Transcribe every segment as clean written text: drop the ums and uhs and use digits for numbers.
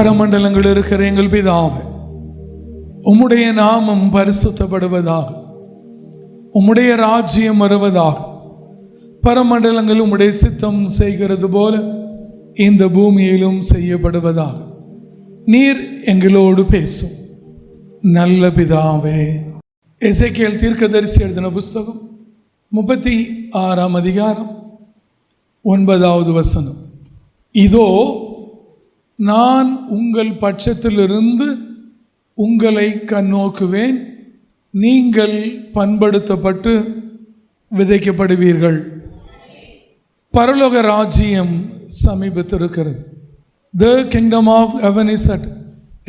பரமண்டலங்கள் இருக்கிற எங்கள் பிதாவே, உம்முடைய நாமம் பரிசுத்தப்படுவதாக, உம்முடைய ராஜ்யம் வருவதாக. பரமண்டலங்கள் உம்முடைய சித்தம் செய்கிறது போல இந்த பூமியிலும் செய்யப்படுவதாக. நீர் எங்களோடு பேசும் நல்ல பிதாவே. எசேக்கியேல் தீர்க்கதரிசி எழுதின புஸ்தகம் 36ஆம் அதிகாரம் 9வது வசனம். இதோ நான் உங்கள் பட்சத்திலிருந்து உங்களை கண்ணோக்குவேன், நீங்கள் பண்படுத்தப்பட்டு விதைக்கப்படுவீர்கள். பரலோக ராஜ்யம் சமீபத்திருக்கிறது. The kingdom of heaven is at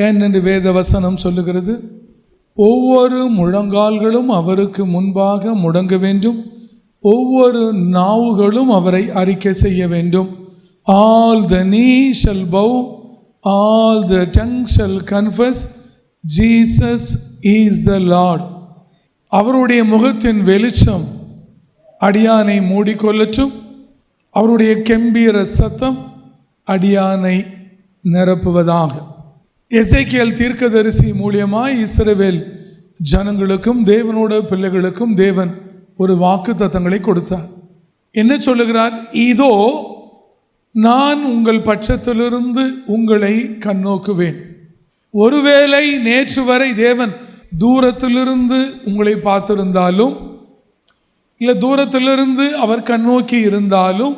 hand என்று வேத வசனம் சொல்லுகிறது. ஒவ்வொரு முழங்கால்களும் அவருக்கு முன்பாக முடங்க வேண்டும், ஒவ்வொரு நாவுகளும் அவரை அறிக்கை செய்ய வேண்டும். All the knee shall bow, all the tongue shall confess, Jesus is the Lord. அவருடைய முகத்தின் வெளிச்சம் அடியானை மூடிக்கொள்ளட்டும், அவருடைய கம்பீர சத்தம் அடியானை நிரப்புவதாக. எசேக்கியேல் தீர்க்கதரிசி மூலியமாய் இஸ்ரவேல் ஜனங்களுக்கும் தேவனோட பிள்ளைகளுக்கும் தேவன் ஒரு வாக்குத்தத்தங்களை கொடுத்தார். என்ன சொல்லுகிறார்? இதோ நான் உங்கள் பட்சத்திலிருந்து உங்களை கண்ணோக்குவேன். ஒருவேளை நேற்று வரை தேவன் தூரத்திலிருந்து உங்களை பார்த்திருந்தாலும், இல்லை தூரத்திலிருந்து அவர் கண்ணோக்கி இருந்தாலும்,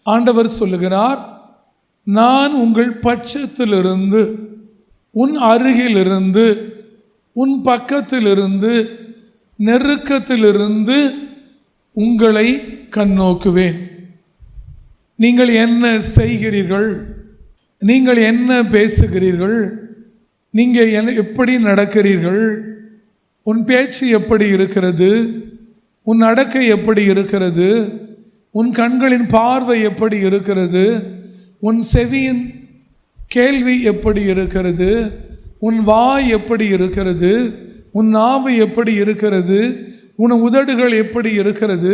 ஆண்டவர் சொல்லுகிறார், நான் உங்கள் பட்சத்திலிருந்து, உன் அருகிலிருந்து, உன் பக்கத்திலிருந்து, நெருக்கத்திலிருந்து உங்களை கண்ணோக்குவேன். நீங்கள் என்ன செய்கிறீர்கள், நீங்கள் என்ன பேசுகிறீர்கள், நீங்கள் எப்படி நடக்கிறீர்கள், உன் பேச்சு எப்படி இருக்கிறது, உன் நடக்கை எப்படி இருக்கிறது, உன் கண்களின் பார்வை எப்படி இருக்கிறது, உன் செவியின் கேள்வி எப்படி இருக்கிறது, உன் வாய் எப்படி இருக்கிறது, உன் நாவு எப்படி இருக்கிறது, உன் உதடுகள் எப்படி இருக்கிறது,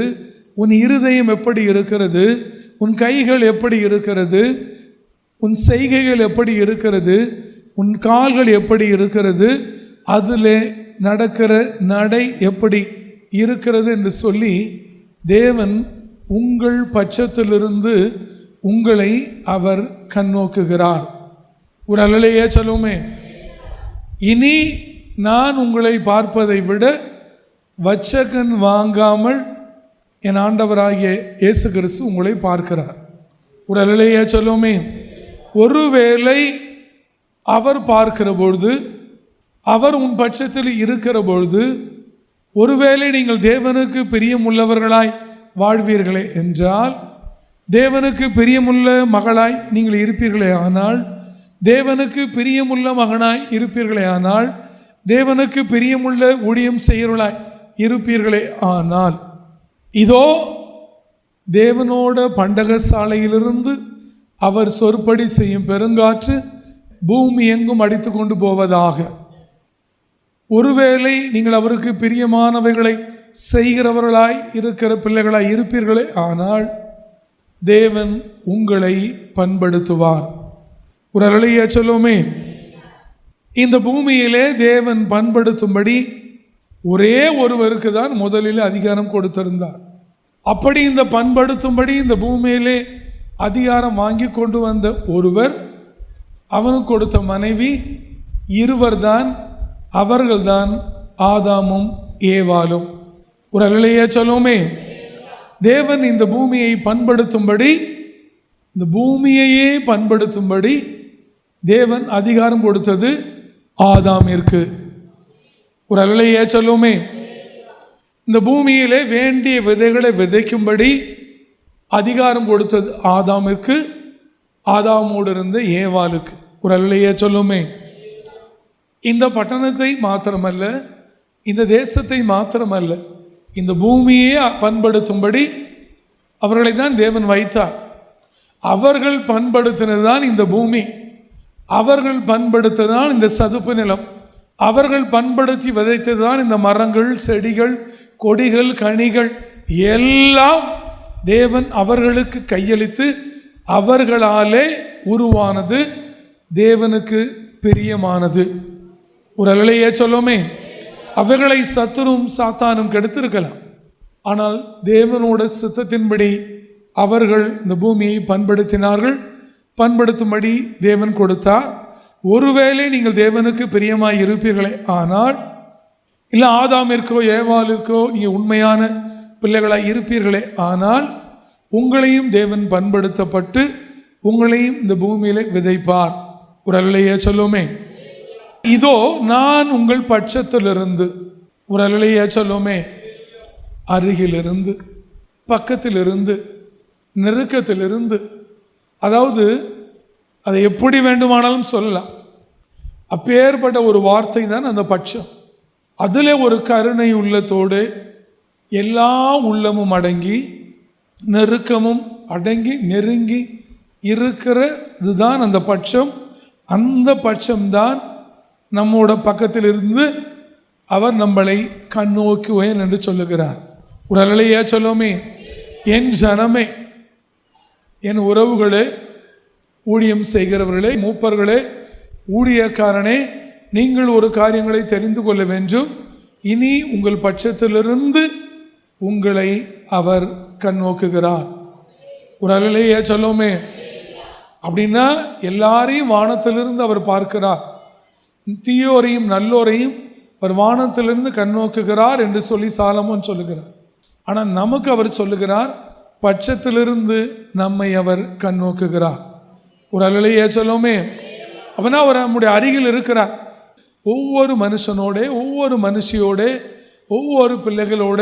உன் இருதயம் எப்படி இருக்கிறது, உன் கைகள் எப்படி இருக்கிறது, உன் செய்கைகள் எப்படி இருக்கிறது, உன் கால்கள் எப்படி இருக்கிறது, அதில் நடக்கிற நடை எப்படி இருக்கிறது என்று சொல்லி தேவன் உங்கள் பட்சத்திலிருந்து உங்களை அவர் கண்ணோக்குகிறார். ஒரு அல்லையே சொல்லுமே. இனி நான் உங்களை பார்ப்பதை விட வச்சகன் வாங்காமல் என் ஆண்டவராகிய இயேசு கிறிஸ்து உங்களை பார்க்கிறார். ஒரு அல்லையே சொல்லுமே. ஒருவேளை அவர் பார்க்கிற பொழுது, அவர் உன் பட்சத்தில் இருக்கிற பொழுது, ஒருவேளை நீங்கள் தேவனுக்கு பிரியமுள்ளவர்களாய் வாழ்வீர்களே என்றால், தேவனுக்கு பிரியமுள்ள மகளாய் நீங்கள் இருப்பீர்களே ஆனால், தேவனுக்கு பிரியமுள்ள மகனாய் இருப்பீர்களே ஆனால், தேவனுக்கு பிரியமுள்ள ஊழியம் செய்கிறவர்களாய் இருப்பீர்களே ஆனால், இதோ தேவனோட பண்டக சாலையிலிருந்து அவர் சொற்படி செய்யும் பெருங்காற்று பூமி எங்கும் அடித்து கொண்டு போவதாக. ஒருவேளை நீங்கள் அவருக்கு பிரியமானவைகளை செய்கிறவர்களாய் இருக்கிற பிள்ளைகளாய் இருப்பீர்களே ஆனால், தேவன் உங்களை பண்படுத்துவார். ஒரு அல்லையா சொல்லுமே. இந்த பூமியிலே தேவன் பண்படுத்தும்படி ஒரே ஒருவருக்கு தான் முதலில் அதிகாரம் கொடுத்திருந்தார். அப்படி இந்த பண்படுத்தும்படி இந்த பூமியிலே அதிகாரம் வாங்கி கொண்டு வந்த ஒருவர், அவனுக்கு கொடுத்த மனைவி, இருவர் தான், அவர்கள்தான் ஆதாமும் ஏவாளும். ஒரு அல்லையா சொல்லுமே. தேவன் இந்த பூமியை பண்படுத்தும்படி, இந்த பூமியையே பண்படுத்தும்படி தேவன் அதிகாரம் கொடுத்தது ஆதாமிற்கு. ஒரு அல்லையா சொல்லுமே. இந்த பூமியிலே வேண்டிய விதைகளை விதைக்கும்படி அதிகாரம் கொடுத்தது ஆதாமிற்கு, ஆதாமோடு இருந்த ஏவாளுக்கு. ஒரு அல்லையா சொல்லுமே. இந்த பட்டணத்தை மாத்திரமல்ல, இந்த தேசத்தை மாத்திரமல்ல, இந்த பூமியே பண்படுத்தும்படி அவர்களை தான் தேவன் வைத்தார். அவர்கள் பண்படுத்தினதுதான் இந்த பூமி, அவர்கள் பண்படுத்தினதான் இந்த சதுப்பு நிலம், அவர்கள் பண்படுத்தி விதைத்ததுதான் இந்த மரங்கள், செடிகள், கொடிகள், கனிகள் எல்லாம் தேவன் அவர்களுக்கு கையளித்து அவர்களாலே உருவானது. தேவனுக்கு பிரியமானது. ஒரு அல்லையே சொல்லுமே. அவைகளை சத்துரும் சாத்தானும் கெடுத்திருக்கலாம். ஆனால் தேவனோட சித்தத்தின்படி அவர்கள் இந்த பூமியை பண்படுத்தினார்கள். பண்படுத்தும்படி தேவன் கொடுத்தார். ஒருவேளை நீங்கள் தேவனுக்கு பிரியமாய் இருப்பீர்களே ஆனால், இல்லை ஆதாமிற்கோ ஏவாளிற்கோ நீங்கள் உண்மையான பிள்ளைகளாய் இருப்பீர்களே ஆனால், உங்களையும் தேவன் பண்படுத்தப்பட்டு உங்களையும் இந்த பூமியில விதைப்பார். ஒரு அல்லையே சொல்லுமே. இதோ நான் உங்கள் பட்சத்திலிருந்து, ஒரு அல்லையே சொல்லுமே, அருகிலிருந்து, பக்கத்திலிருந்து, நெருக்கத்திலிருந்து, அதாவது அதை எப்படி வேண்டுமானாலும் சொல்லலாம். அப்பேற்பட்ட ஒரு வார்த்தை தான் அந்த பட்சம். அதில் ஒரு கருணை உள்ளத்தோடு எல்லா உள்ளமும் அடங்கி நெருக்கமும் அடங்கி நெருங்கி இருக்கிறதுதான் அந்த பட்சம். அந்த பட்சம்தான் நம்மோட பக்கத்தில் இருந்து அவர் நம்மளை கண்ணோக்குவேன் என்று சொல்லுகிறார். ஒரு அல்லையா சொல்லுமே. என் ஜனமே, என் உறவுகளே, ஊழியம் செய்கிறவர்களே, மூப்பர்களே, ஊழியக்காரனே, நீங்கள் ஒரு காரியங்களை தெரிந்து கொள்ள வேண்டும். இனி உங்கள் பட்சத்திலிருந்து உங்களை அவர் கண்ணோக்குகிறார். ஒரு அல்லையா சொல்லுமே. அப்படின்னா எல்லாரையும் வானத்திலிருந்து அவர் பார்க்கிறார். தீயோரையும் நல்லோரையும் அவர் வானத்திலிருந்து கண்ணோக்குகிறார் என்று சொல்லி சாலமோன் சொல்லுகிறார். ஆனால் நமக்கு அவர் சொல்லுகிறார், பட்சத்திலிருந்து நம்மை அவர் கண்ணோக்குகிறார். ஒரு அல்லையா சொல்லுமே. அவனா அவர் நம்முடைய அருகில் இருக்கிறார். ஒவ்வொரு மனுஷனோட, ஒவ்வொரு மனுஷியோட, ஒவ்வொரு பிள்ளைகளோட,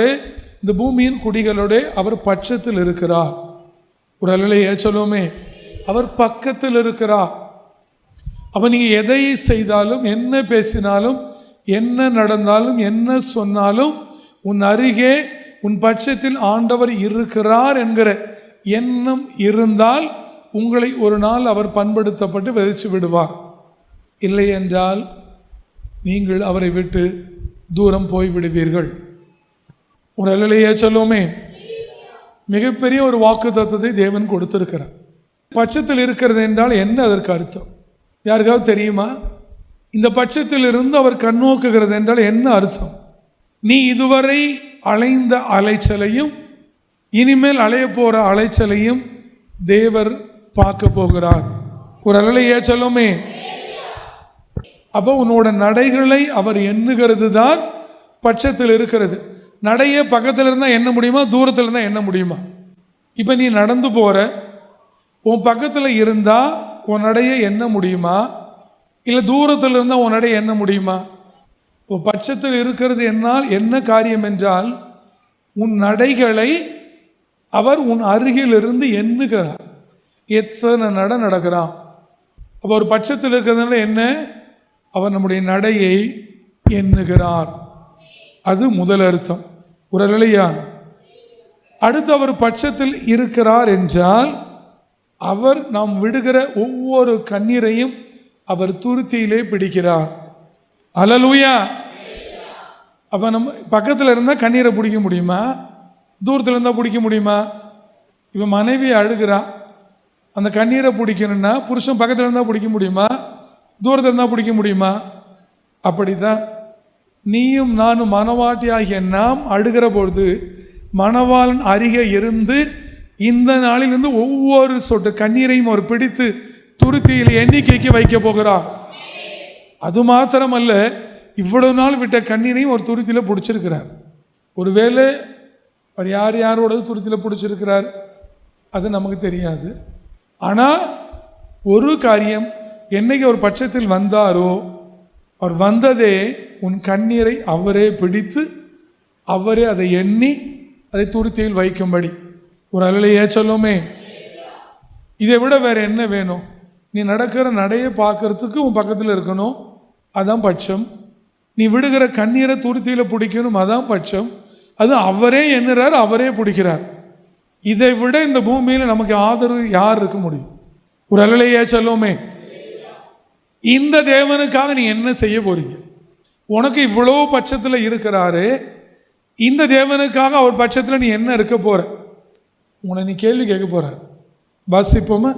இந்த பூமியின் குடிகளோட அவர் பட்சத்தில் இருக்கிறார். ஒரு அல்லையா சொல்லுமே. அவர் பக்கத்தில் இருக்கிறார். அப்போ நீங்கள் எதை செய்தாலும், என்ன பேசினாலும், என்ன நடந்தாலும், என்ன சொன்னாலும், உன் அருகே உன் பட்சத்தில் ஆண்டவர் இருக்கிறார் என்கிற எண்ணம் இருந்தால் உங்களை ஒரு நாள் அவர் பண்படுத்தப்பட்டு விதைச்சு விடுவார். இல்லை என்றால் நீங்கள் அவரை விட்டு தூரம் போய்விடுவீர்கள். ஒரு அல்லையே சொல்லுவோமே. மிகப்பெரிய ஒரு வாக்கு தத்துவத்தை தேவன் கொடுத்திருக்கிறார். பட்சத்தில் இருக்கிறது என்றால் என்ன அதற்கு அர்த்தம் யாருக்காவது தெரியுமா? இந்த பட்சத்தில் இருந்து அவர் கண்ணோக்குகிறது என்றால் என்ன அர்த்தம்? நீ இதுவரை அலைந்த அலைச்சலையும் இனிமேல் அலைய போற அலைச்சலையும் தேவர் பார்க்க போகிறார். ஒரு அல்லையே சொல்லுமே. அப்போ உன்னோட நடைகளை அவர் எண்ணுகிறது தான் பட்சத்தில் இருக்கிறது. நடைய பக்கத்தில் இருந்தால் எண்ண முடியுமா, தூரத்தில் இருந்தால் எண்ண முடியுமா? இப்போ நீ நடந்து போகிற, உன் பக்கத்தில் இருந்தால் உன் நடையை எண்ண முடியுமா? இல்லை தூரத்தில் இருந்தால் உன் நடையை எண்ண முடியுமா? உன் பட்சத்தில் இருக்கிறது என்னால் என்ன காரியம் என்றால், உன் நடைகளை அவர் உன் அருகில் இருந்து எண்ணுகிறார். எத்தனை நட நடக்கிறான். அப்போ ஒரு பட்சத்தில் இருக்கிறதுனால என்ன? அவர் நம்முடைய நடையை எண்ணுகிறார். அது முதல் அர்த்தம். ஒரு இல்லையா? அடுத்து அவர் பட்சத்தில் இருக்கிறார் என்றால் அவர் நாம் விடுகிற ஒவ்வொரு கண்ணீரையும் அவர் துருத்தியிலே பிடிக்கிறார். அல்லேலூயா. அப்போ நம்ம பக்கத்தில் இருந்தால் கண்ணீரை பிடிக்க முடியுமா? தூரத்தில் இருந்தால் பிடிக்க முடியுமா? இப்போ மனைவி அழுகிறா, அந்த கண்ணீரை பிடிக்கணும்னா புருஷன் பக்கத்தில் இருந்தால் பிடிக்க முடியுமா? தூரத்தில் இருந்தால் பிடிக்க முடியுமா? அப்படித்தான் நீயும் நானும் மனவாட்டியாகிய நாம் அழுகிற பொழுது மணவாளன் அருகே இருந்து இந்த நாளிலிருந்து ஒவ்வொரு சொட்டு கண்ணீரையும் அவர் பிடித்து துருத்தியில் எண்ணிக்கைக்கு வைக்க போகிறார். அது மாத்திரமல்ல, இவ்வளவு நாள் விட்ட கண்ணீரையும் ஒரு துருத்தியில் பிடிச்சிருக்கிறார். ஒருவேளை அவர் யார் யாரோட துருத்தியில் பிடிச்சிருக்கிறார் அது நமக்கு தெரியாது. ஆனால் ஒரு காரியம், என்னைக்கு ஒரு பட்சத்தில் வந்தாரோ அவர் வந்ததே உன் கண்ணீரை அவரே பிடித்து அவரே அதை எண்ணி அதை துருத்தியில் வைக்கும்படி. ஒரு அல்லையே சொல்லுமே. இதை விட வேற என்ன வேணும்? நீ நடக்கிற நடையை பார்க்கறதுக்கு உன் பக்கத்தில் இருக்கணும், அதான் பட்சம். நீ விடுகிற கண்ணீரை துருத்தியில் பிடிக்கணும், அதான் பட்சம். அது அவரே எண்ணுறார், அவரே பிடிக்கிறார். இதை விட இந்த பூமியில் நமக்கு ஆதரவு யார் இருக்க முடியும்? ஒரு அல்லையே சொல்லுமே. இந்த தேவனுக்காக நீ என்ன செய்ய போறீங்க? உனக்கு இவ்வளோ பட்சத்தில் இருக்கிறாரு, இந்த தேவனுக்காக அவர் பட்சத்தில் நீ என்ன இருக்க போற? உன்னை நீ கேள்வி கேட்க போறார். வாசிப்போமா?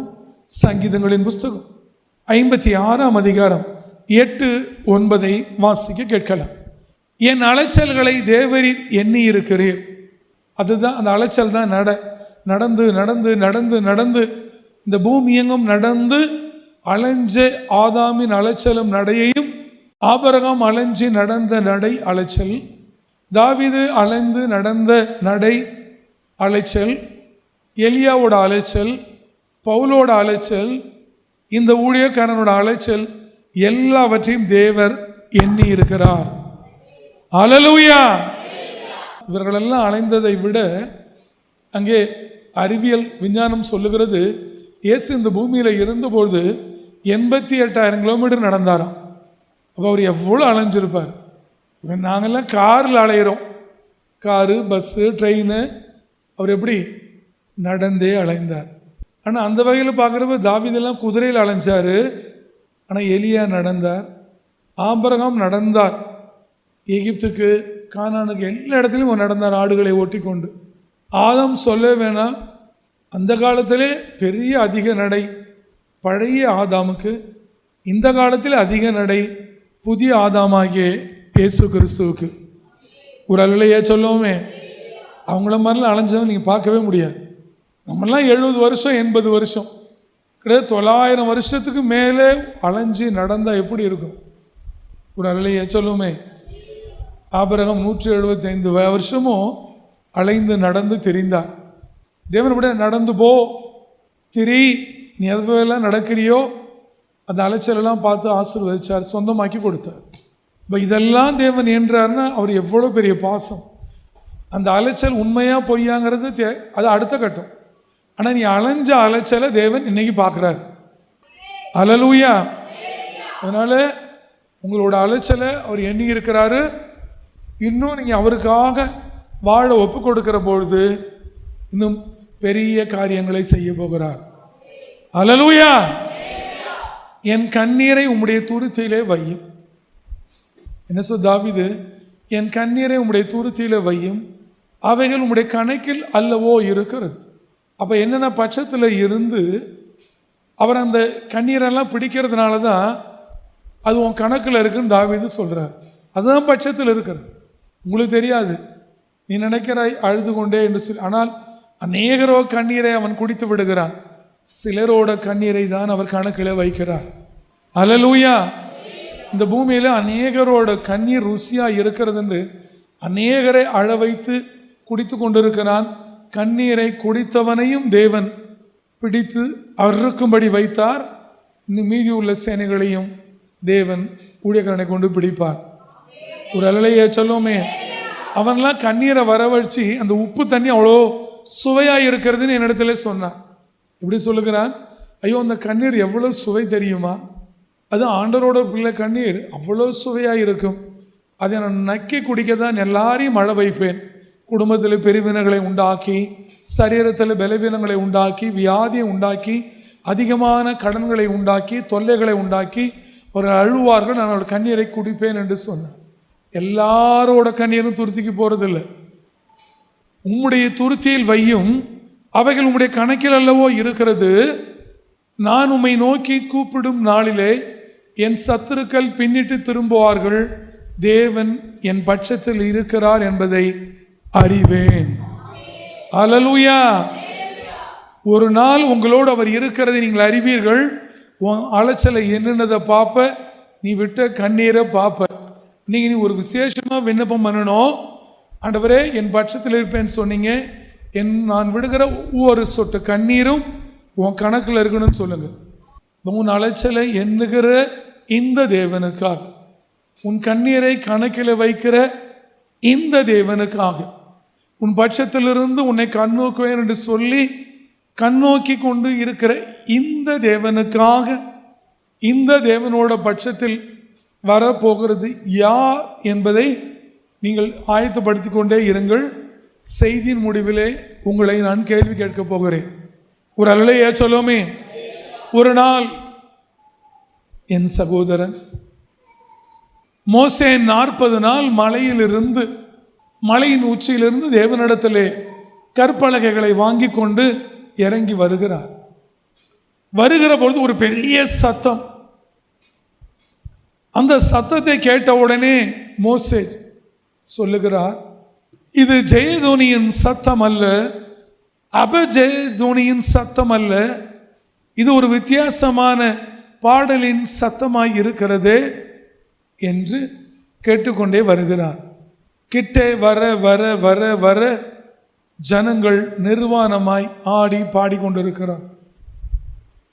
சங்கீதங்களின் புஸ்தகம் 56ஆம் அதிகாரம் 8-9 வாசிக்க கேட்கலாம். என் அலைச்சல்களை தேவரீர் எண்ணி இருக்கிறீர். அதுதான் அந்த அலைச்சல் தான் நடந்து நடந்து நடந்து நடந்து இந்த பூமி எங்கும் நடந்து அலைஞ்ச ஆதாமின் அலைச்சலும் நடையையும், ஆபிரகாம் அலைஞ்சி நடந்த நடை அலைச்சல், தாவீது அலைந்து நடந்த நடை அலைச்சல், எலியாவோட அலைச்சல், பவுலோட அலைச்சல், இந்த ஊழியக்காரனோட அலைச்சல் எல்லாவற்றையும் தேவர் எண்ணி இருக்கிறார். அல்லேலூயா. இவர்களெல்லாம் அலைந்ததை விட அங்கே அறிவியல் விஞ்ஞானம் சொல்லுகிறது, இயேசு இந்த பூமியில் இருந்தபோது 88,000 கிலோமீட்டர் நடந்தாராம். அப்போ அவர் எவ்வளோ அலைஞ்சிருப்பார். நாங்கள்லாம் காரில் அலையிறோம், காரு, பஸ்ஸு, ட்ரெயின். அவர் எப்படி நடந்தே அலைந்தார். ஆனால் அந்த வகையில் பார்க்குறப்ப தாவீதெல்லாம் குதிரையில் அலைஞ்சார். ஆனால் எலியா நடந்தார், ஆபிரகாம் நடந்தார், எகிப்துக்கு, கானானுக்கு, எல்லா இடத்துலையும் நடந்தார் ஆடுகளை ஓட்டி கொண்டு. ஆதாம் சொல்ல வேணாம், அந்த காலத்திலே பெரிய அதிக நடை பழைய ஆதாமுக்கு, இந்த காலத்தில் அதிக நடை புதிய ஆதாமாகிய இயேசு கிறிஸ்துவுக்கு. ஒரு அல்லையே சொல்லுவோமே, அவங்கள மாதிரிலாம் அலைஞ்சதும் நீங்கள் பார்க்கவே முடியாது. நம்மளாம் 70 வருஷம் 80 வருஷம் கிடையாது, 900 வருஷத்துக்கு மேலே அலைஞ்சி நடந்தால் எப்படி இருக்கும்? ஒரு அல்லையே சொல்லுவோமே. ஆபிரகாம் 175 வருஷமும் அலைந்து நடந்து தெரிந்தார். தேவன் விட நடந்து போ, திரி, நீ எதுவெல்லாம் நடக்கிறியோ அந்த அலைச்சலெல்லாம் பார்த்து ஆசீர்வதிச்சார், சொந்தமாக்கி கொடுத்தார். இப்போ இதெல்லாம் தேவன் என்றார்னா அவர் எவ்வளோ பெரிய பாசம். அந்த அலைச்சல் உண்மையாக பொய்யாங்கிறது அது அடுத்த கட்டம். ஆனால் நீ அலைஞ்ச அலைச்சலை தேவன் இன்னைக்கு பார்க்குறாரு. அல்லேலூயா. அதனால் உங்களோட அலைச்சலை அவர் எண்ணி இருக்கிறாரு. இன்னும் நீங்கள் அவருக்காக வாழ ஒப்பு கொடுக்கிற பொழுது இன்னும் பெரிய காரியங்களை செய்ய போகிறார். அல்லேலூயா. என் கண்ணீரை உம்முடைய துருத்தியிலே வையும். என்ன சொல் தாவீது? என் கண்ணீரை உம்முடைய துருத்தியிலே வையும், அவைகள் உம்முடைய கணக்கில் அல்லவோ இருக்கிறது. அப்போ என்னென்ன பட்சத்தில் இருந்து அவர் அந்த கண்ணீரெல்லாம் பிடிக்கிறதுனால தான் அது உன் கணக்கில் இருக்குன்னு தாவீது சொல்கிறார். அதுதான் பட்சத்தில் இருக்கிறது. உங்களுக்கு தெரியாது, நீ நினைக்கிறாய் அழுது கொண்டே என்று சொல்லி, ஆனால் அநேகரோ கண்ணீரை அவன் குடித்து விடுகிறான், சிலரோட கண்ணீரை தான் அவர் கணக்கில் வைக்கிறார். அல்லேலூயா. இந்த பூமியில் அநேகரோட கண்ணீர் ருசியாக இருக்கிறது, அநேகரை அழ வைத்து குடித்து கொண்டிருக்கிறான். கண்ணீரை குடித்தவனையும் தேவன் பிடித்து அறுக்கும்படி வைத்தார். இன்னும் மீதி உள்ள சேனைகளையும் தேவன் ஊழியக்காரனை கொண்டு பிடிப்பார். ஒரு அல்லையே சொல்லுவோமே, அவன்லாம் கண்ணீரை வரவழைச்சி அந்த உப்பு தண்ணி அவ்வளோ சுவையாக இருக்கிறதுன்னு என்னிடத்துல சொன்னான். எப்படி சொல்லுகிறான்? ஐயோ, அந்த கண்ணீர் எவ்வளோ சுவை தெரியுமா? அது ஆண்டவரோட பிள்ளை கண்ணீர் அவ்வளோ சுவையாக இருக்கும். அதை நான் நக்கி குடிக்க தான் எல்லாரையும் மழை வைப்பேன். குடும்பத்தில் பெருவினங்களை உண்டாக்கி, சரீரத்தில் பலவீனங்களை உண்டாக்கி, வியாதியை உண்டாக்கி, அதிகமான கடன்களை உண்டாக்கி, தொல்லைகளை உண்டாக்கி ஒரு அழுவார்கள். நான் அவரோட கண்ணீரை குடிப்பேன் என்று சொன்னேன். எல்லாரோட கண்ணீரும் துருத்திக்கு போகிறதில்லை. உம்முடைய துருத்தியில் வையும், அவைகள் உம்முடைய கணக்கில் அல்லவோ இருக்கிறது. நான் உம்மை நோக்கி கூப்பிடும் நாளிலே என் சத்துருக்கள் பின்னிட்டு திரும்புவார்கள். தேவன் என் பட்சத்தில் இருக்கிறார் என்பதை அறிவேன். அல்லேலூயா. ஒரு நாள் உங்களோடு அவர் இருக்கிறதை நீங்கள் அறிவீர்கள். உன் அலைச்சலை என்னென்னதை பார்ப்ப, நீ விட்ட கண்ணீரை பார்ப்ப. நீங்கள் நீ ஒரு விசேஷமாக விண்ணப்பம் பண்ணணும். ஆண்டவரே, என் பட்சத்தில் இருப்பேன்னு சொன்னீங்க, நான் விடுகிற ஒவ்வொரு சொட்டு கண்ணீரும் உன் கணக்கில் இருக்கணும்னு சொல்லுங்க. உன் அலைச்சலை எண்ணுகிற இந்த தேவனுக்காக, உன் கண்ணீரை கணக்கில் வைக்கிற இந்த தேவனுக்காக, உன் பட்சத்திலிருந்து உன்னை கண்ணோக்குவேன் என்று சொல்லி கண்ணோக்கி கொண்டு இருக்கிற இந்த தேவனுக்காக, இந்த தேவனோட பட்சத்தில் வரப்போகிறது யார் என்பதை நீங்கள் ஆயத்தப்படுத்தி கொண்டே இருங்கள். செய்தியின் முடிவிலே உங்களை நான் கேள்வி கேட்கப் போகிறேன். ஒரு அல்லையே சொல்லுமே. ஒரு நாள் என் சகோதரன் மோசே 40 நாள் மலையின் உச்சியிலிருந்து தேவனிடத்திலே கற்பலகைகளை வாங்கி கொண்டு இறங்கி வருகிற பொழுது ஒரு பெரிய சத்தம். அந்த சத்தத்தை கேட்ட உடனே மோசே சொல்லுகிறார், இது ஜெயதோனியின் சத்தம் அல்ல, அபஜெயதோனியின் சத்தம் அல்ல, இது ஒரு வித்தியாசமான பாடலின் சத்தமாய் இருக்கிறது என்று கேட்டுக்கொண்டே வருகிறார். கிட்டே வர வர வர வர ஜனங்கள் நிர்வாணமாய் ஆடி பாடிக்கொண்டிருக்கிறார்.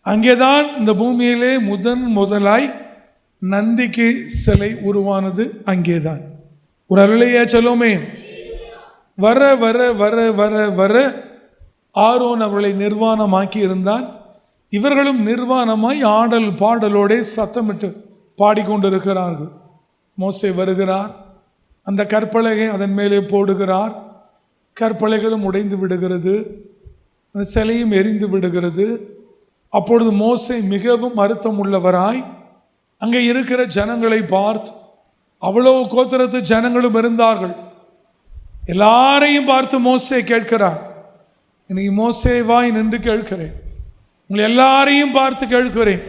அங்கேதான் இந்த பூமியிலே முதலாய் நந்திக்கு சிலை உருவானது. அங்கேதான் ஒரு அருளையா சொல்லுமே. வர வர வர வர வர ஆரோன் அவர்களை நிர்வாணமாக்கி இருந்தான். இவர்களும் நிர்வாணமாய் ஆடல் பாடலோட சத்தமிட்டு பாடிக்கொண்டிருக்கிறார்கள். மோசே வருகிறார், அந்த கற்பலகை அதன் மேலே போடுகிறார். கற்பலைகளும் உடைந்து விடுகிறது, அந்த சிலையும் எரிந்து விடுகிறது. அப்பொழுது மோசே மிகவும் வருத்தம் உள்ளவராய் அங்கே இருக்கிற ஜனங்களை பார்த்து, அவ்வளோ கோத்திரத்து ஜனங்களும் இருந்தார்கள், எல்லாரையும் பார்த்து மோசே கேட்கிறார். இன்னைக்கு மோசேவாய் நின்று கேட்கிறேன், உங்களை எல்லாரையும் பார்த்து கேட்கிறேன்,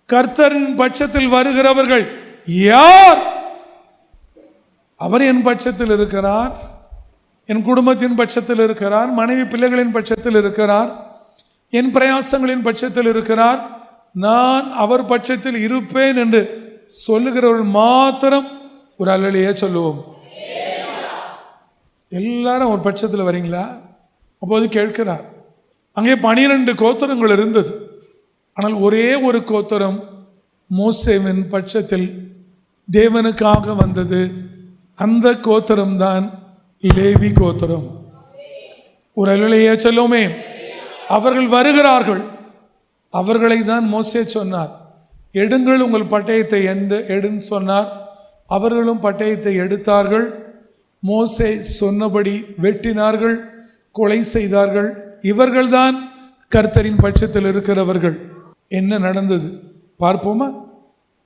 கர்த்தரின் பட்சத்தில் வருகிறவர்கள் யார்? அவர் என் பட்சத்தில் இருக்கிறார், என் குடும்பத்தின் பட்சத்தில் இருக்கிறார், மனைவி பிள்ளைகளின் பட்சத்தில் இருக்கிறார், என் பிரயாசங்களின் பட்சத்தில் இருக்கிறார், நான் அவர் பட்சத்தில் இருப்பேன் என்று சொல்லுகிறவர்கள் மாத்திரம் ஒரு அல்லேலூயா சொல்லுவோம். எல்லாரும் ஒரு பட்சத்தில் வரீங்களா? அப்போது கேட்கிறார். அங்கே 12 கோத்திரங்கள் இருந்தது. ஆனால் ஒரே ஒரு கோத்திரம் மோசேவின் பட்சத்தில் தேவனுக்காக வந்தது. அந்த கோத்திரம்தான் லேவி கோத்திரம். ஒரு அல்லேலூயா சொல்லுவோமே. அவர்கள் வருகிறார்கள். அவர்களை தான் மோசே சொன்னார், எடுங்கள் உங்கள் பட்டயத்தை எடுன்னு சொன்னார். அவர்களும் பட்டயத்தை எடுத்தார்கள். மோசே சொன்னபடி வெட்டினார்கள், கொலை செய்தார்கள். இவர்கள்தான் கர்த்தரின் பட்சத்தில் இருக்கிறவர்கள். என்ன நடந்தது பார்ப்போமா?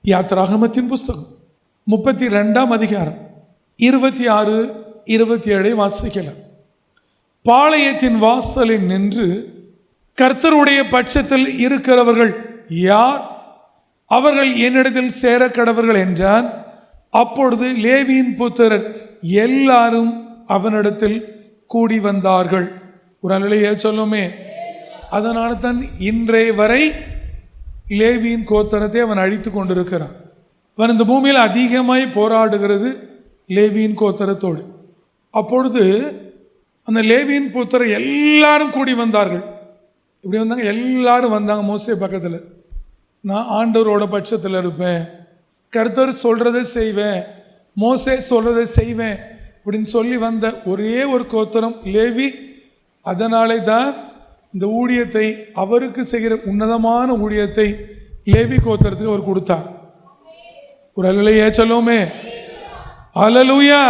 யாத்ராகமத்தின் புஸ்தகம் 32ஆம் அதிகாரம் 26, 27 வாசிக்கலாம். பாளையத்தின் வாசலில் நின்று கர்த்தருடைய பட்சத்தில் இருக்கிறவர்கள் யார்? அவர்கள் என்னிடத்தில் சேர கடவர்கள் என்றான். அப்பொழுது லேவியின் புத்திரர் எல்லாரும் அவனிடத்தில் கூடி வந்தார்கள். ஒரு அல்லேலூயா சொல்லுமே. அதனால தான் இன்றைய வரை லேவியின் கோத்திரத்தை அவன் அழித்து கொண்டிருக்கிறான். அவன் இந்த பூமியில் அதிகமாய் போராடுகிறது லேவியின் கோத்திரத்தோடு. அப்பொழுது அந்த லேவியின் புத்திரர் எல்லாரும் கூடி வந்தார்கள். இப்படி வந்தாங்க, எல்லாரும் வந்தாங்க மோசே பக்கத்தில். நான் ஆண்டவரோட பட்சத்தில் இருப்பேன், கர்த்தர் சொல்கிறதை செய்வேன், மோசே சொல்கிறதை செய்வேன் அப்படின்னு சொல்லி வந்த ஒரே ஒரு கோத்திரம் லேவி. அதனாலே தான் இந்த ஊழியத்தை, அவருக்கு செய்கிற உன்னதமான ஊழியத்தை லேவி கோத்திரத்துக்கு அவர் கொடுத்தார். ஒரு அல்லேலூயா சொல்லுவோமே. அல்லேலூயா.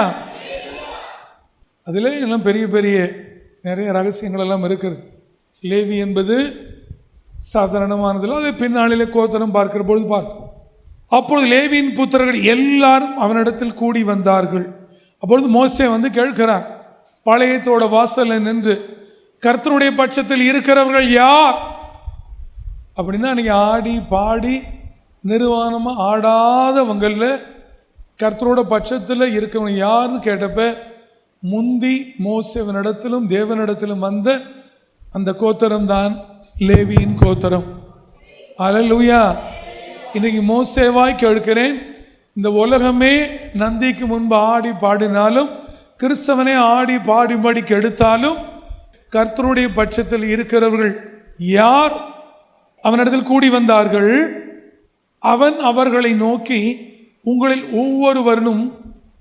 அதில் எல்லாம் பெரிய பெரிய நிறைய ரகசியங்கள் எல்லாம் இருக்கிறது. லேவி என்பது சாதாரணமானதில், அது பின்னாளிலே கோத்திரம் பார்க்கிற பொழுது பார்த்தோம். அப்பொழுது லேவியின் புத்திரர்கள் எல்லாரும் அவனிடத்தில் கூடி வந்தார்கள். அப்பொழுது மோசே வந்து கேட்கிறார், பாளையத்தோட வாசலில் நின்று கர்த்தருடைய பட்சத்தில் இருக்கிறவர்கள் யார் அப்படின்னா, அன்றைக்கி ஆடி பாடி நிர்வாணமாக ஆடாதவங்களில் கர்த்தரோட பட்சத்தில் இருக்கிறவங்க யாருன்னு கேட்டப்ப, முந்தி மோசேவனிடத்திலும் தேவனிடத்திலும் வந்த அந்த கோத்திரம் தான் லேவியின் கோத்திரம். அல்லேலூயா. இன்னைக்கு மோசேவாய் கேட்கிறேன், இந்த உலகமே நந்திக்கு முன்பு ஆடி பாடினாலும், கிறிஸ்தவனே ஆடி பாடிபடி கெடுத்தாலும், கர்த்தருடைய பட்சத்தில் இருக்கிறவர்கள் யார்? அவனிடத்தில் கூடி வந்தார்கள். அவன் அவர்களை நோக்கி, உங்களில் ஒவ்வொருவரும்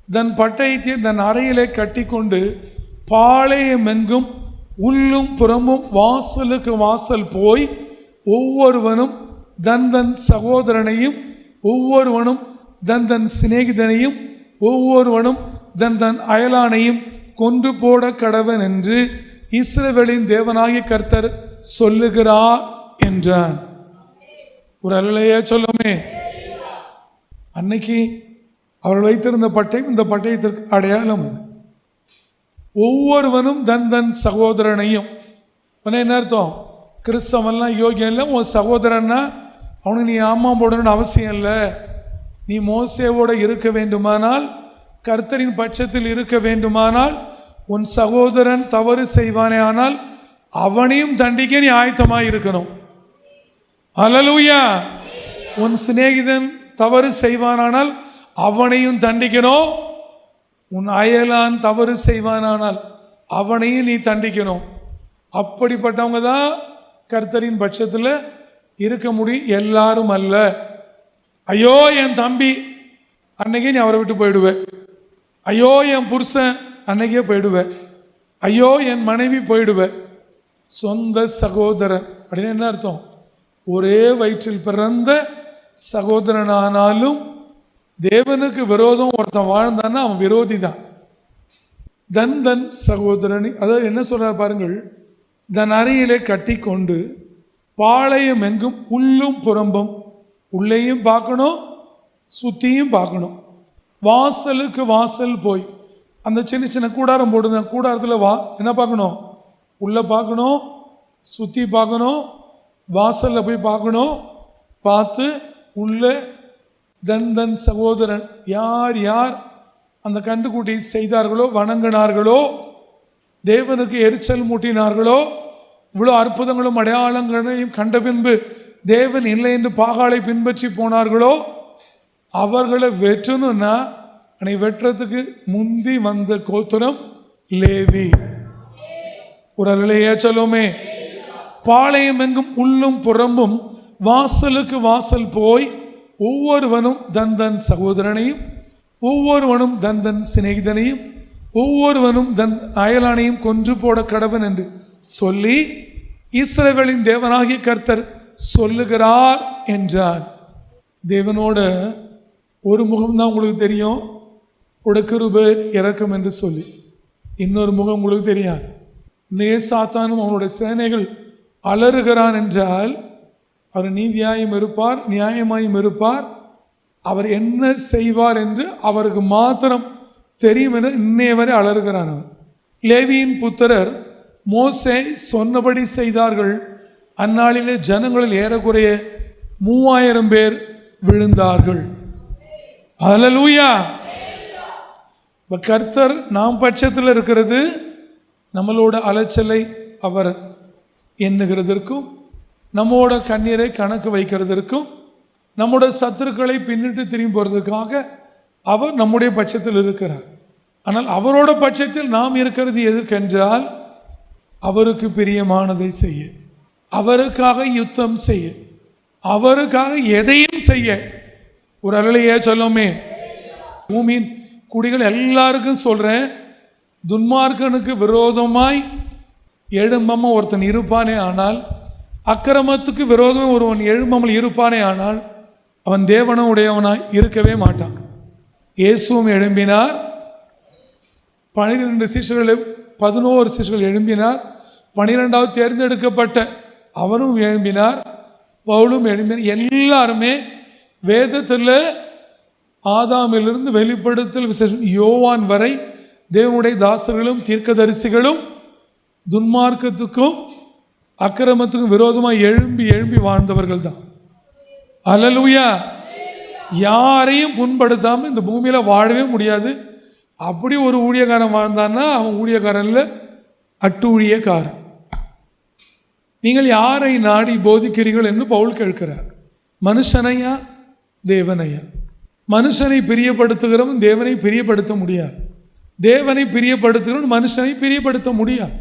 தன் பட்டயத்தை தன் அறையிலே கட்டி கொண்டு பாளையமெங்கும் உள்ளும் புறமும் வாசலுக்கு வாசல் போய் ஒவ்வொருவனும் தன் தன் சகோதரனையும் ஒவ்வொருவனும் தன் தன் சிநேகிதனையும் ஒவ்வொருவனும் தன் தன் அயலானையும் கொன்று போட கடவன் என்று இஸ்ரவேலின் தேவனாகிய கர்த்தர் சொல்லுகிறார் என்றான். ஒரு அல்லேலூயா சொல்லுமே. அன்னைக்கு அவர்கள் வைத்திருந்த பட்டயம் இந்த பட்டயத்திற்கு அடையாளம். அது ஒவ்வொருவனும் தன் தன் சகோதரனையும். என்ன அர்த்தம்? கிறிஸ்தவன்லாம் யோகியம் இல்லை, உன் சகோதரன்னா அவனுக்கு நீ ஆமாம் போடணும்னு அவசியம் இல்லை. நீ மோசேவோடு இருக்க வேண்டுமானால், கர்த்தரின் பட்சத்தில் இருக்க வேண்டுமானால், உன் சகோதரன் தவறு செய்வானே ஆனால் அவனையும் தண்டிக்க நீ ஆயத்தமாக இருக்கணும். அல்லேலூயா. உன் சிநேகிதன் தவறு செய்வானானால் அவனையும் தண்டிக்கணும். உன் அயலான் தவறு செய்வானானால் அவனையும் நீ தண்டிக்கணும். அப்படிப்பட்டவங்க தான் கர்த்தரின் பட்சத்தில் இருக்க முடியும். எல்லாரும் அல்ல. ஐயோ என் தம்பி, அன்னைக்கே நீ அவரை விட்டு போயிடுவேன். ஐயோ என் புருஷன், அன்னைக்கே போயிடுவேன். ஐயோ என் மனைவி போயிடுவேன். சொந்த சகோதரன் அப்படின்னு என்ன அர்த்தம்? ஒரே வயிற்றில் பிறந்த சகோதரனானாலும் தேவனுக்கு விரோதம் ஒருத்தன் வாழ்ந்தான்னா அவன் விரோதி தான். தன் சகோதரன், அதாவது என்ன சொல்றார் பாருங்கள், தன் அறையிலே கட்டி கொண்டு பாளையம் எங்கும் உள்ளும் புறம்பும், உள்ளேயும் பார்க்கணும் சுத்தியும் பார்க்கணும். வாசலுக்கு வாசல் போய் அந்த சின்ன சின்ன கூடாரம் போடுங்க, கூடாரத்தில் என்ன பார்க்கணும்? உள்ளே பார்க்கணும், சுற்றி பார்க்கணும், வாசலில் போய் பார்க்கணும். பார்த்து உள்ளே தன் சகோதரன் யார் யார் அந்த கண்டுக்குட்டி செய்தார்களோ, வணங்கினார்களோ, தேவனுக்கு எரிச்சல் மூட்டினார்களோ, இவ்வளோ அற்புதங்களும் அடையாளங்களையும் கண்ட பின்பு தேவன் இல்லை என்று பாகாலை பின்பற்றி போனார்களோ, அவர்களை வெற்றணும்னா அன்னை வெற்றத்துக்கு முந்தி வந்த கோத்திரம் லேவி. ஒரு அல்லையே சொல்லுமே. பாளையம் எங்கும் உள்ளும் புறம்பும் வாசலுக்கு வாசல் போய் ஒவ்வொருவனும் தன் சகோதரனையும், ஒவ்வொருவனும் தன் சிநேகிதனையும், ஒவ்வொருவனும் தன் அயலானையும் கொன்று போட கடவன் என்று சொல்லி இஸ்ரவேலின் தேவனாகிய கர்த்தர் சொல்லுகிறார் என்றார். தேவனோட ஒரு முகம்தான் உங்களுக்கு தெரியும், கிருபை இரக்கம் என்று சொல்லி. இன்னொரு முகம் உங்களுக்கு தெரியாது. சாத்தானும் அவனுடைய சேனைகள் அலறுகிறான் என்றால் அவர் நீதியாயும் இருப்பார், நியாயமாயும் இருப்பார். அவர் என்ன செய்வார் என்று அவருக்கு மாத்திரம் தெரியும் என்று இன்னைய வரை அலறுகிறான் அவர். லேவியின் புத்திரர் மோசே சொன்னபடி செய்தார்கள். அந்நாளிலே ஜனங்களில் ஏறக்குறைய 3000 பேர் விழுந்தார்கள். அல்லேலூயா. கர்த்தர் நாம் பட்சத்தில் இருக்கிறது நம்மளோட அலைச்சலை அவர் எண்ணுகிறதற்கும், நம்மோட கண்ணீரை கணக்கு வைக்கிறதற்கும், நம்முடைய சத்துருக்களை பின்னிட்டு திரும்பி போகிறதுக்காக அவர் நம்முடைய பட்சத்தில் இருக்கிறார். ஆனால் அவரோட பட்சத்தில் நாம் இருக்கிறது எதற்கென்றால் அவருக்கு பிரியமானதை செய்ய, அவருக்காக யுத்தம் செய்ய, அவருக்காக எதையும் செய்ய. ஒரு அல்லையே சொல்லுமே. பூமியின் குடிகள் எல்லாருக்கும் சொல்கிறேன், துன்மார்க்கனுக்கு விரோதமாய் எழும்பாம ஒருத்தன் இருப்பானே ஆனால், அக்கிரமத்துக்கு விரோதம் ஒருவன் எழும்பாமல் இருப்பானே ஆனால் அவன் தேவன உடையவனாய் இருக்கவே மாட்டான். இயேசுவும் எழும்பினார், 12 சிஷ்யர்கள் 11 சிஷ்யர்கள் எழும்பினார், 12வது தேர்ந்தெடுக்கப்பட்ட அவரும் எழும்பினார், பவுலும் எழும்பினார். எல்லாருமே வேதத்தில் ஆதாமிலிருந்து வெளிப்படுத்தல் விசேஷம் யோவான் வரை தேவனுடைய தாசர்களும் தீர்க்கதரிசிகளும் துன்மார்க்கத்துக்கும் அக்கிரமத்துக்கும் விரோதமாக எழும்பி வாழ்ந்தவர்கள் தான். அல்லேலூயா. யாரையும் புண்படுத்தாமல் இந்த பூமியில் வாழவே முடியாது. அப்படி ஒரு ஊழியக்காரன் வாழ்ந்தான்னா அவன் ஊழியக்காரன் இல்லை, அட்டு ஊழியக்காரன். நீங்கள் யாரை நாடி போதிக்கிறீர்கள் என்று பவுல் கேட்கிறார். மனுஷனையா தேவனையா? மனுஷனை பிரியப்படுத்துகிறவன் தேவனை பிரியப்படுத்த முடியாது, தேவனை பிரியப்படுத்துகிறவன் மனுஷனை பிரியப்படுத்த முடியாது.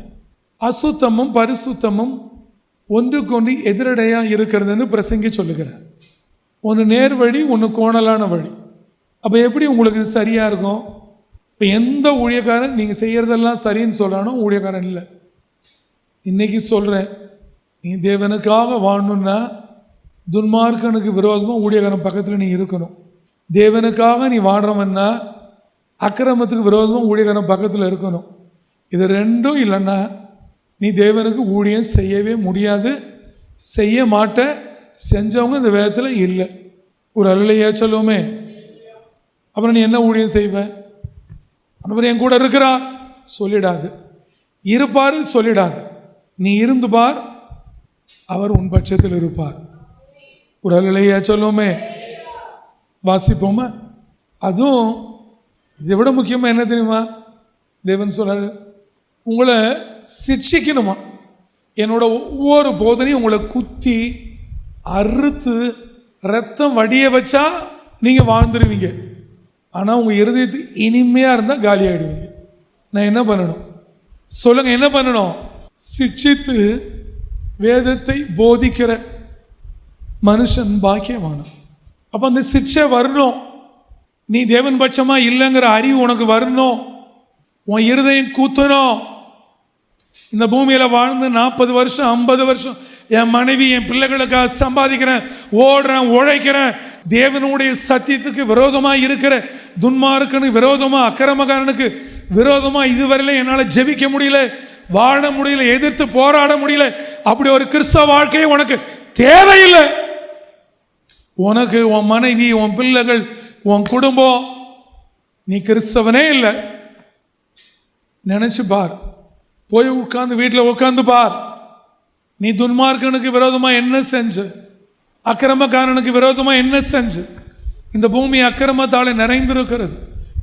அசுத்தமும் பரிசுத்தமும் ஒன்றுக்கொன்று எதிரடையாக இருக்கிறதுன்னு பிரசங்கி சொல்லுகிறார். ஒன்று நேர் வழி, ஒன்று கோணலான வழி. அப்போ எப்படி உங்களுக்கு இது சரியாக இருக்கும்? இப்போ எந்த ஊழியக்காரன் நீங்கள் செய்கிறதெல்லாம் சரின்னு சொல்கிறானோ ஊழியக்காரன் இல்லை. இன்றைக்கி சொல்கிறேன், நீ தேவனுக்காக வாழணுன்னா துன்மார்க்கனுக்கு விரோதமாக ஊழியக்காரன் பக்கத்தில் நீ இருக்கணும். தேவனுக்காக நீ வாடுறவன்னா அக்கிரமத்துக்கு விரோதமாக ஊழியக்காரன் பக்கத்தில் இருக்கணும். இது ரெண்டும் இல்லைன்னா நீ தேவனுக்கு ஊழியம் செய்யவே முடியாது, செய்ய மாட்ட. செஞ்சவங்க இந்த வேதத்தில் இல்லை. ஒரு அல்லையா சொல்லுவோமே. அப்புறம் நீ என்ன ஊழியம் செய்வேன்? அவர் என் கூட இருக்கிறார் சொல்லிடாது, இருப்பார் சொல்லிடாது. நீ இருந்து பார், அவர் உன் பட்சத்தில் இருப்பார். ஒரு அல்லையா சொல்லுவோமே. வாசிப்போமா? அதுவும் இதை விட முக்கியமாக என்ன தெரியுமா? தேவன் சொல்றாரு, உங்களை சிட்சிக்கணுமா. என்னோட ஒவ்வொரு போதனையும் உங்களை குத்தி அறுத்து ரத்தம் வடிய வச்சா நீங்கள் வாழ்ந்துருவீங்க. ஆனால் உங்கள் இருதயத்துக்கு இனிமையாக இருந்தால் காலி ஆகிடுவீங்க. நான் என்ன பண்ணணும் சொல்லுங்க? என்ன பண்ணணும்? சிட்சித்து வேதத்தை போதிக்கிற மனுஷன் பாக்கியமான. அப்போ அந்த சிட்சை வரணும். நீ தேவன் பட்சமா இல்லைங்கிற அறிவு உனக்கு வரணும். உன் இருதயம் கூத்தணும். இந்த பூமியில் வாழ்ந்து 40 வருஷம் 50 வருஷம் என் மனைவி என் பிள்ளைகளுக்காக சம்பாதிக்கிறேன், ஓடுறேன், உழைக்கிறேன், தேவனுடைய சத்தியத்துக்கு விரோதமாக இருக்கிற துன்மார்க்கனுக்கு விரோதமாக அக்கிரமக்காரனுக்கு விரோதமாக இதுவரையில என்னால் ஜெபிக்க முடியல, வாழ முடியல, எதிர்த்து போராட முடியல. அப்படி ஒரு கிறிஸ்தவ வாழ்க்கையை உனக்கு தேவையில்லை. உனக்கு உன் மனைவி, உன் பிள்ளைகள், உன் குடும்பம், நீ கிறிஸ்தவனே இல்லை. நினைச்சு பார். போய் உட்கார்ந்து வீட்டில் உட்கார்ந்து பார். நீ துன்மார்க்கனுக்கு விரோதமாக என்ன செஞ்ச? அக்கிரமக்காரனுக்கு விரோதமாக என்ன செஞ்ச? இந்த பூமி அக்கிரமத்தாலே நிறைந்திருக்கிறது.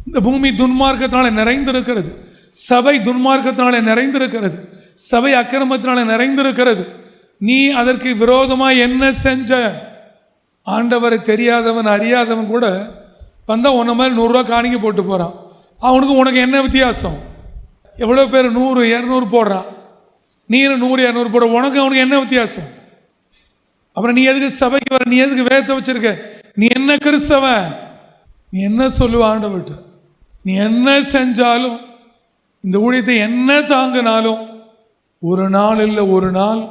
இந்த பூமி துன்மார்க்கத்தாலே நிறைந்திருக்கிறது. சபை துன்மார்க்கத்தினாலே நிறைந்திருக்கிறது. சபை அக்கிரமத்தினாலே நிறைந்திருக்கிறது. நீ அதற்கு விரோதமாக என்ன செஞ்ச? ஆண்டவரை தெரியாதவன் அறியாதவன் கூட வந்தால் உன்ன மாதிரி 100 ரூபா காணிக்க போட்டு போகிறான். அவனுக்கு உனக்கு என்ன வித்தியாசம்? எவ்வளோ பேர் 100 200 போடுறான், நீ 100 200 போடுற, உனக்கு அவனுக்கு என்ன வித்தியாசம்? அப்புறம் நீ எதுக்கு சபைக்கு வர? நீ எதுக்கு வேதத்தை வச்சிருக்க? நீ என்ன கிறிஸ்தவன்? நீ என்ன சொல்லுவ ஆண்டவர்கிட்ட? நீ என்ன செஞ்சாலும், இந்த ஊழியத்தை என்ன தாங்கினாலும், ஒரு நாள் இல்லை ஒரு நாள்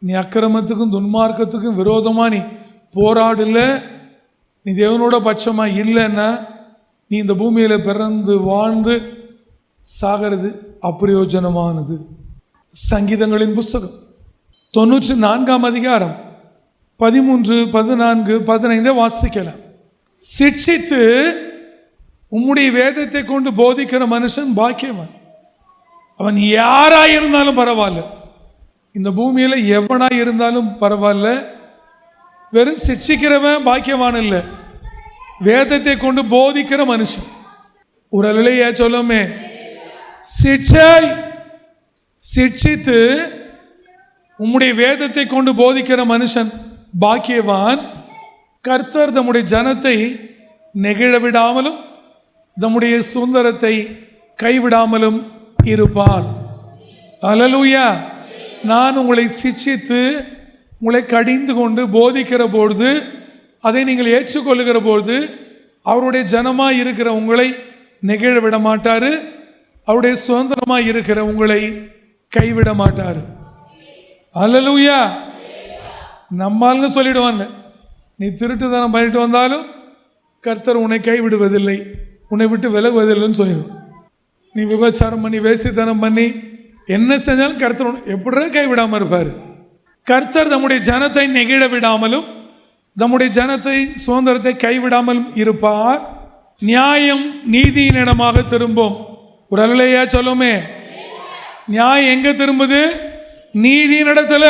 நீ அக்கிரமத்துக்கும் துன்மார்க்கத்துக்கும் விரோதமாக நீ போராடல, நீ தேவனோட பட்சமாக இல்லைன்னா நீ இந்த பூமியில் பிறந்து வாழ்ந்து சாகிறது அப்பிரயோஜனமானது. சங்கீதங்களின் புஸ்தகம் 94ஆம் அதிகாரம் 13, 14, 15 வாசிக்கலாம். சிட்சித்து உம்முடைய வேதத்தை கொண்டு போதிக்கிற மனுஷன் பாக்கியவான். அவன் யாராய் இருந்தாலும் பரவாயில்ல, இந்த பூமியில் எவனாய் இருந்தாலும் பரவாயில்ல. வெறும் சிட்சிக்கிறவன் பாக்கியவான் இல்லை, வேதத்தை கொண்டு போதிக்கிற மனுஷன். ஒரு அலைய சொல்லுமே, சிட்சித்து உம்முடைய வேதத்தை கொண்டு போதிக்கிற மனுஷன் பாக்கியவான். கர்த்தர் தம்முடைய ஜனத்தை நெகிழ விடாமலும் தம்முடைய சுதந்திரத்தை கைவிடாமலும் இருப்பார். அல்லேலூயா. நான் உங்களை சிட்சித்து உங்களை கடிந்து கொண்டு போதிக்கிற பொழுது, அதை நீங்கள் ஏற்றுக்கொள்ளுகிற பொழுது, அவருடைய ஜனமாய் இருக்கிற உங்களை நெகிழ விட மாட்டாரு, அவருடைய சுதந்திரமாய் இருக்கிற உங்களை கைவிட மாட்டாரு. அல்லேலூயா. நம்மால்னு சொல்லிடுவாங்க, நீ திருட்டுத்தனம் பண்ணிட்டு வந்தாலும் கர்த்தர் உன்னை கைவிடுவதில்லை, உன்னை விட்டு விலகுவதில்லைன்னு சொல்லிடுவான். நீ விபச்சாரம் பண்ணி வேசித்தனம் பண்ணி என்ன செஞ்சாலும் கர்த்தர் எப்படியே கைவிடாமல் இருப்பார். கர்த்தர் தம்முடைய ஜனத்தை நெகிழ விடாமலும் தம்முடைய ஜனத்தை சுதந்திரத்தை கைவிடாமலும் இருப்பார். நியாயம் நீதியின் இடமாக திரும்பும். ஒரு அல்லேலூயா சொல்லுமே. நியாயம் எங்க திரும்புது? நீதியின் இடத்துல.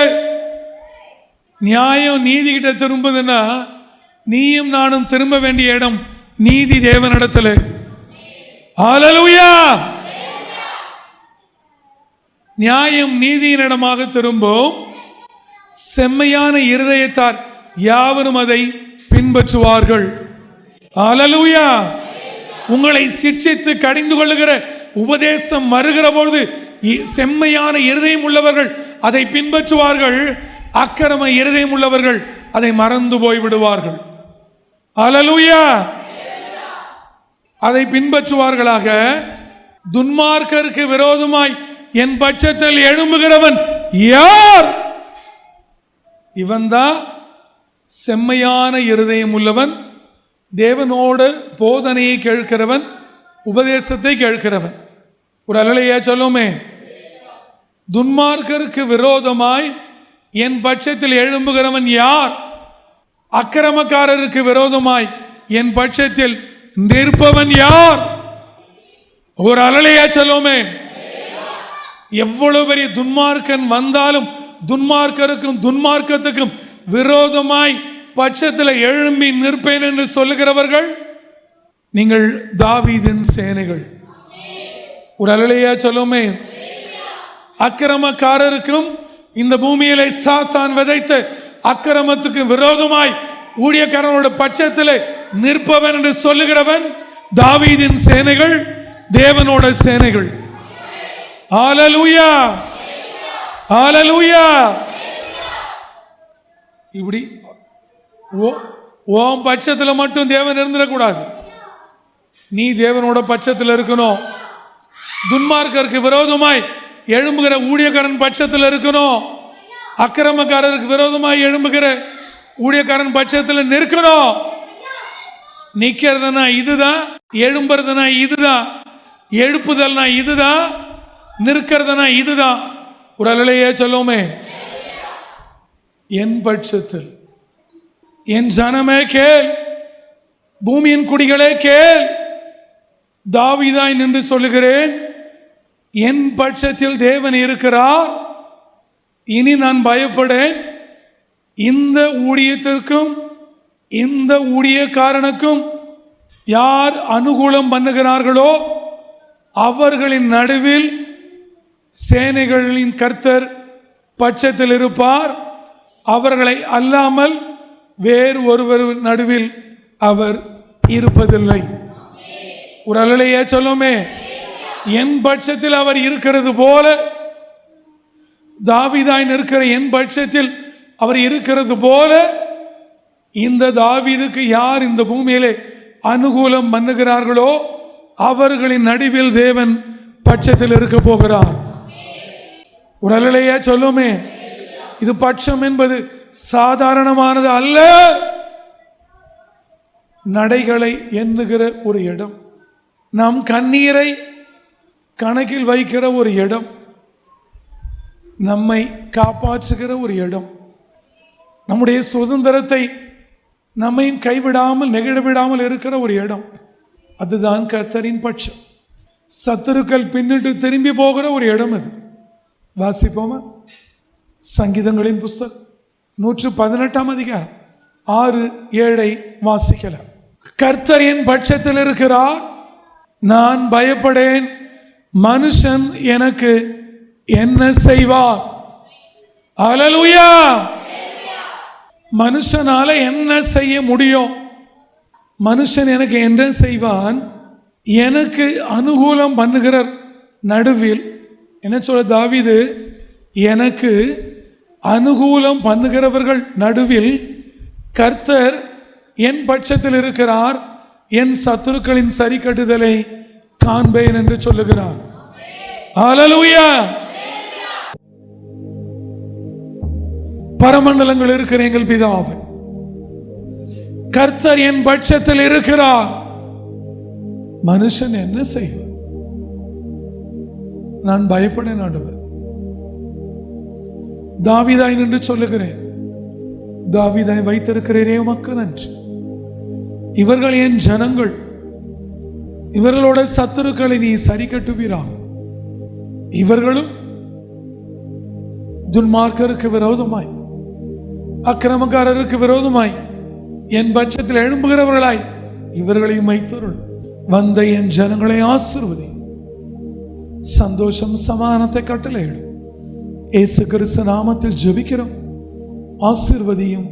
நியாயம் நீதி கிட்ட திரும்புதுன்னா நீயும் நானும் திரும்ப வேண்டிய இடம் நீதி தேவனிடத்துல. அல்லேலூயா. நியாயம் நீதியின் இடமாக திரும்பும். செம்மையான இருதயத்தார் யாவரும் அதை பின்பற்றுவார்கள். அல்லேலூயா. உங்களை சிட்சித்து கடிந்து கொள்ளுகிற உபதேசம் வருகிற பொழுது செம்மையான இருதயம் உள்ளவர்கள் அதை பின்பற்றுவார்கள். அக்கிரம இருதயம் உள்ளவர்கள் அதை மறந்து போய் விடுவார்கள். அல்லேலூயா. அதை பின்பற்றுவார்களாக. துன்மார்க்கருக்கு விரோதமாய் என் பட்சத்தில் எழும்புகிறவன் யார்? இவன்தான் செம்மையான இருதயம் உள்ளவன், தேவனோடு போதனையை கேட்கிறவன், உபதேசத்தை கேட்கிறவன். ஒரு அல்லேலூயா சொல்லுமே. துன்மார்க்கருக்கு விரோதமாய் என் பட்சத்தில் எழும்புகிறவன் யார்? அக்கிரமக்காரருக்கு விரோதமாய் என் பட்சத்தில் நிற்பவன் யார்? ஒரு அல்லேலூயா சொல்லுமே. எவ்வளவு பெரிய துன்மார்க்கன் வந்தாலும் துன்மார்க்கருக்கும் துன்மார்க்கத்துக்கும் விரோதமாய் பட்சத்தில் எழும்பி நிற்பேன் என்று சொல்லுகிறவர்கள் நீங்கள் தாவீதின் சேனைகள். ஒரு அல்லேலூயா சொல்லுமே. அக்கிரமக்காரருக்கும் இந்த பூமியிலே சாத்தான் விதைத்த அக்கிரமத்துக்கு விரோதமாய் ஊழியக்காரனோட பட்சத்தில் நிற்பவன் என்று சொல்லுகிறவன் தாவீதின் சேனைகள், தேவனோட சேனைகள். ஹல்லேலூயா, ஹல்லேலூயா. இப்படி ஓம் பட்சத்தில் மட்டும் தேவன் இருந்துடக்கூடாது. நீ தேவனோட பட்சத்தில் இருக்கணும். துன்மார்க்கருக்கு விரோதமாய் எழும்புகிற ஊழியக்காரன் பட்சத்தில் இருக்கணும். அக்கிரமக்காரருக்கு விரோதமாய் எழும்புகிற ஊழியக்காரன் பட்சத்தில் நிற்கணும். நிக்கிறதுனா இதுதான், எழும்புறதுனா இதுதான், எழுப்புதல்னா இதுதான், நிற்கிறதுனா இதுதான். ஒரு அல்லேலூயா சொல்லுமே. என் பட்சத்தில், என் ஜனமே கேள், பூமியின் குடிகளே கேள், தாவீதாய் நின்று சொல்லுகிறேன், என் பட்சத்தில் தேவன் இருக்கிறார். இனி நான் பயப்படேன். இந்த ஊழியத்திற்கும் இந்த ஊழியக்காரனுக்கும் யார் அனுகூலம் பண்ணுகிறார்களோ அவர்களின் நடுவில் சேனைகளின் கர்த்தர் பட்சத்தில் இருப்பார். அவர்களை அல்லாமல் வேறு ஒருவர் நடுவில் அவர் இருப்பதில்லை. ஒரு அல்லேலூயா சொல்லுமே. என் பட்சத்தில் அவர் இருக்கிறது போல, தாவீதாய் நிற்கிற என் பட்சத்தில் அவர் இருக்கிறது போல, இந்த தாவீதுக்கு யார் இந்த பூமியிலே அனுகூலம் பண்ணுகிறார்களோ அவர்களின் நடுவில் தேவன் பட்சத்தில் இருக்க போகிறார். ஒரு அல்லேலூயா சொல்லுமே. இது பட்சம் என்பது சாதாரணமானது அல்ல. நடைகளை எண்ணுகிற ஒரு இடம், நம் கண்ணீரை கணக்கில் வைக்கிற ஒரு இடம், நம்மை காப்பாற்றுகிற ஒரு இடம், நம்முடைய சுதந்திரத்தை நம்மையும் கைவிடாமல் நெகிழவிடாமல் இருக்கிற ஒரு இடம். அதுதான் கர்த்தரின் பட்சம். சத்துருக்கள் பின்னிட்டு திரும்பி போகிற ஒரு இடம் அது. வாசிப்போமா? சங்கீதங்களின் புஸ்தகம் 118 அதிகாரம் 6-7 வாசிக்கலாம். கர்த்தர் என் பட்சத்தில் இருக்கிறார், நான் பயப்படேன். மனுஷன் எனக்கு என்ன செய்வார்? ஹல்லேலூயா. மனுஷனால என்ன செய்ய முடியும்? மனுஷன் எனக்கு என்ன செய்வான்? எனக்கு அனுகூலம் பண்ணுகிற நடுவில் என்ன சொல்ல தாவீது? எனக்கு அனுகூலம் பண்ணுகிறவர்கள் நடுவில் கர்த்தர் என் பட்சத்தில் இருக்கிறார், என் சத்துருக்களின் சரி கட்டுதலை காண்பேன் என்று சொல்லுகிறார். ஹல்லேலூயா. பரமண்டலங்கள் இருக்கிற எங்கள் பிதாவே, கர்த்தர் என் பட்சத்தில் இருக்கிறார், மனுஷன் என்ன செய்வார்? நான் பயப்படேன் ஆண்டவர். தாவீதாய் என்று சொல்லுகிறேன். தாவீதாய் வைத்திருக்கிறேனே உமக்கு நன்றி. இவர்கள் என் ஜனங்கள், இவர்களோட சத்துருக்களை நீ சரி கட்டுவீராக. இவர்களும் துன்மார்க்கருக்கு விரோதமாய் அக்கிரமக்காரருக்கு விரோதமாய் என் பட்சத்தில் எழும்புகிறவர்களாய் இவர்களையும் வைத்தருள். வந்த என் ஜனங்களை ஆசீர்வதி, சந்தோஷம் சமாதானத்தை கட்டளையிடும். இயேசு கிறிஸ்து நாமத்தில் ஜெபிக்கிறோம். ஆசீர்வதியும்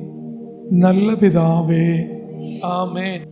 நல்ல பிதாவே. ஆமென்.